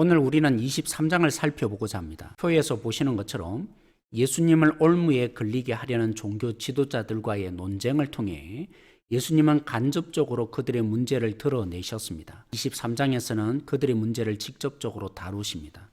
오늘 우리는 23장을 살펴보고자 합니다. 표에서 보시는 것처럼 예수님을 올무에 걸리게 하려는 종교 지도자들과의 논쟁을 통해 예수님은 간접적으로 그들의 문제를 드러내셨습니다. 23장에서는 그들의 문제를 직접적으로 다루십니다.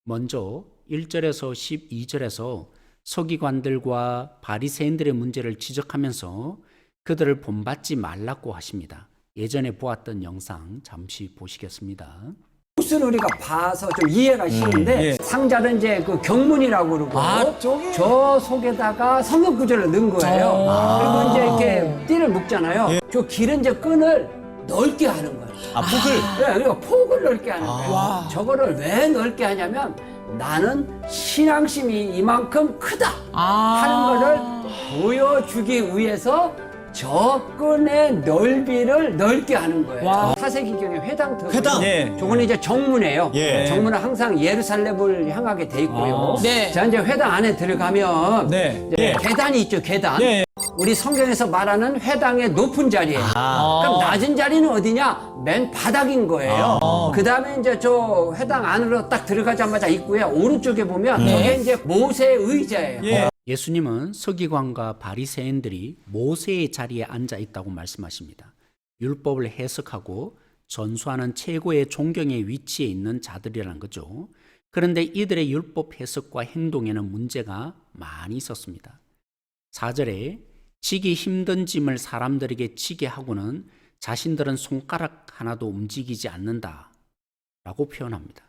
먼저 1절에서 12절에서 서기관들과 바리새인들의 문제를 지적하면서 그들을 본받지 말라고 하십니다. 예전에 보았던 영상 잠시 보시겠습니다. 옷은 우리가 봐서 좀 이해가 쉬운데 상자는 이제 그 경문이라고 그러고 저 속에다가 성경 구절을 넣은 거예요. 그리고 이제 이렇게 띠를 묶잖아요. 저 길은 이제 끈을 넓게 하는 거예요. 폭을? 네, 그러니까 폭을 넓게 하는 거예요. 저거를 왜 넓게 하냐면 나는 신앙심이 이만큼 크다 하는 거를 보여주기 위해서 저 끈의 넓이를 넓게 하는 거예요. 사세기경에 회당 들어가요. 회당. 네. 저거는 이제 정문이에요. 예. 정문은 항상 예루살렘을 향하게 돼 있고요. 네. 자, 이제 회당 안에 들어가면 네. 이제 계단이 있죠, 계단. 네. 우리 성경에서 말하는 회당의 높은 자리예요. 그럼 낮은 자리는 어디냐? 맨 바닥인 거예요. 그 다음에 이제 저 회당 안으로 딱 들어가자마자 있고요. 오른쪽에 보면 저게 이제 모세의 의자예요. 예. 예수님은 서기관과 바리새인들이 모세의 자리에 앉아 있다고 말씀하십니다. 율법을 해석하고 전수하는 최고의 존경의 위치에 있는 자들이라는 거죠. 그런데 이들의 율법 해석과 행동에는 문제가 많이 있었습니다. 4절에 지기 힘든 짐을 사람들에게 지게 하고는 자신들은 손가락 하나도 움직이지 않는다 라고 표현합니다.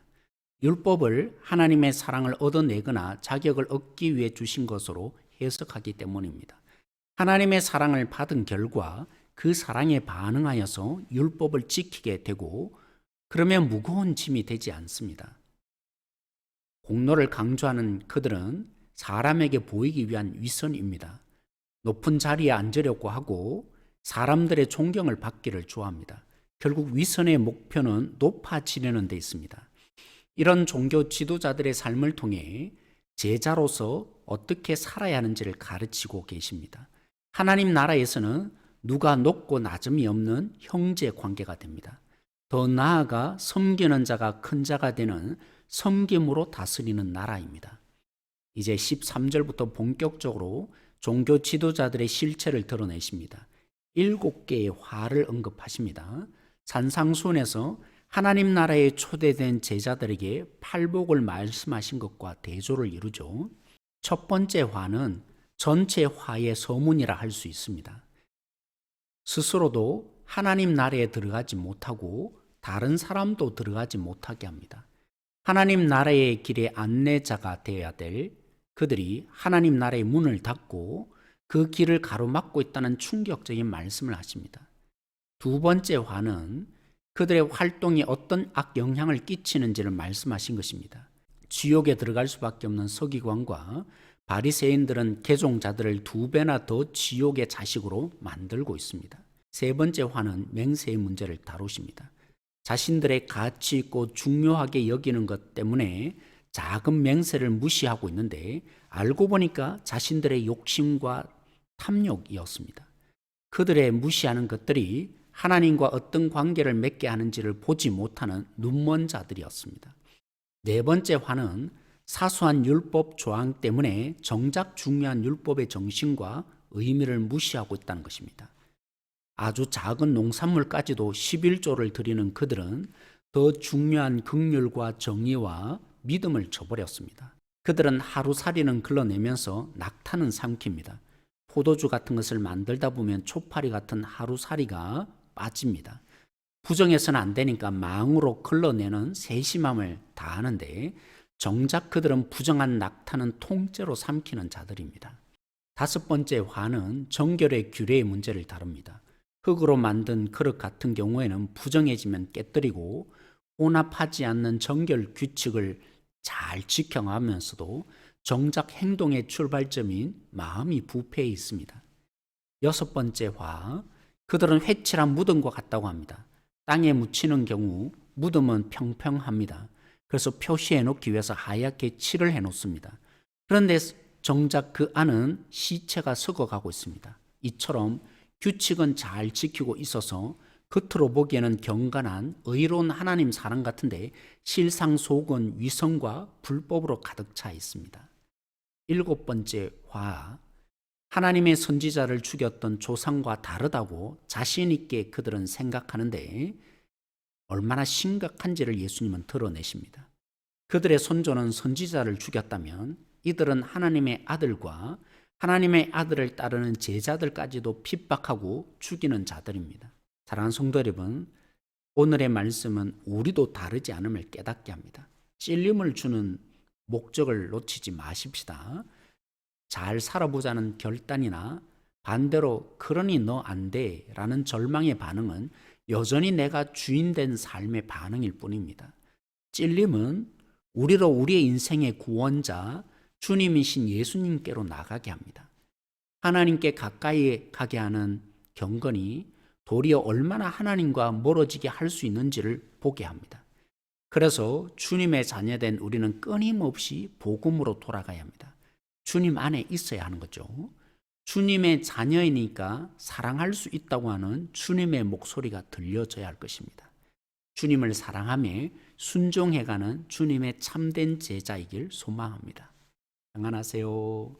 율법을 하나님의 사랑을 얻어내거나 자격을 얻기 위해 주신 것으로 해석하기 때문입니다. 하나님의 사랑을 받은 결과 그 사랑에 반응하여서 율법을 지키게 되고 그러면 무거운 짐이 되지 않습니다. 공로를 강조하는 그들은 사람에게 보이기 위한 위선입니다. 높은 자리에 앉으려고 하고 사람들의 존경을 받기를 좋아합니다. 결국 위선의 목표는 높아지려는 데 있습니다. 이런 종교 지도자들의 삶을 통해 제자로서 어떻게 살아야 하는지를 가르치고 계십니다. 하나님 나라에서는 누가 높고 낮음이 없는 형제 관계가 됩니다. 더 나아가 섬기는 자가 큰 자가 되는 섬김으로 다스리는 나라입니다. 이제 13절부터 본격적으로 종교 지도자들의 실체를 드러내십니다. 7개의 화를 언급하십니다. 산상수훈에서 하나님 나라에 초대된 제자들에게 팔복을 말씀하신 것과 대조를 이루죠. 첫 번째 화는 전체 화의 서문이라 할 수 있습니다. 스스로도 하나님 나라에 들어가지 못하고 다른 사람도 들어가지 못하게 합니다. 하나님 나라의 길의 안내자가 되어야 될 그들이 하나님 나라의 문을 닫고 그 길을 가로막고 있다는 충격적인 말씀을 하십니다. 두 번째 화는 그들의 활동이 어떤 악영향을 끼치는지를 말씀하신 것입니다. 지옥에 들어갈 수밖에 없는 서기관과 바리새인들은 개종자들을 2배나 더 지옥의 자식으로 만들고 있습니다. 세 번째 화는 맹세의 문제를 다루십니다. 자신들의 가치 있고 중요하게 여기는 것 때문에 작은 맹세를 무시하고 있는데 알고 보니까 자신들의 욕심과 탐욕이었습니다. 그들의 무시하는 것들이 하나님과 어떤 관계를 맺게 하는지를 보지 못하는 눈먼 자들이었습니다. 네 번째 화는 사소한 율법 조항 때문에 정작 중요한 율법의 정신과 의미를 무시하고 있다는 것입니다. 아주 작은 농산물까지도 11조를 드리는 그들은 더 중요한 긍휼과 정의와 믿음을 저버렸습니다. 그들은 하루살이는 걸러내면서 낙타는 삼킵니다. 포도주 같은 것을 만들다 보면 초파리 같은 하루살이가 빠집니다. 부정해서는 안 되니까 망으로 걸러내는 세심함을 다하는데 정작 그들은 부정한 낙타는 통째로 삼키는 자들입니다. 다섯 번째 화는 정결의 규례의 문제를 다룹니다. 흙으로 만든 그릇 같은 경우에는 부정해지면 깨뜨리고 혼합하지 않는 정결 규칙을 잘 지켜가면서도 정작 행동의 출발점인 마음이 부패해 있습니다. 여섯 번째 화, 그들은 회칠한 무덤과 같다고 합니다. 땅에 묻히는 경우 무덤은 평평합니다. 그래서 표시해 놓기 위해서 하얗게 칠을 해 놓습니다. 그런데 정작 그 안은 시체가 썩어가고 있습니다. 이처럼 규칙은 잘 지키고 있어서 겉으로 보기에는 경건한 의로운 하나님 사람 같은데 실상 속은 위선과 불법으로 가득 차 있습니다. 7번째 화, 하나님의 선지자를 죽였던 조상과 다르다고 자신 있게 그들은 생각하는데 얼마나 심각한지를 예수님은 드러내십니다. 그들의 선조는 선지자를 죽였다면 이들은 하나님의 아들과 하나님의 아들을 따르는 제자들까지도 핍박하고 죽이는 자들입니다. 사랑하는 성도 여러분, 오늘의 말씀은 우리도 다르지 않음을 깨닫게 합니다. 찔림을 주는 목적을 놓치지 마십시다. 잘 살아보자는 결단이나 반대로 그러니 너 안 돼 라는 절망의 반응은 여전히 내가 주인된 삶의 반응일 뿐입니다. 찔림은 우리로 우리의 인생의 구원자 주님이신 예수님께로 나가게 합니다. 하나님께 가까이 가게 하는 경건이 도리어 얼마나 하나님과 멀어지게 할 수 있는지를 보게 합니다. 그래서 주님의 자녀된 우리는 끊임없이 복음으로 돌아가야 합니다. 주님 안에 있어야 하는 거죠. 주님의 자녀이니까 사랑할 수 있다고 하는 주님의 목소리가 들려져야 할 것입니다. 주님을 사랑하며 순종해가는 주님의 참된 제자이길 소망합니다. 평안하세요.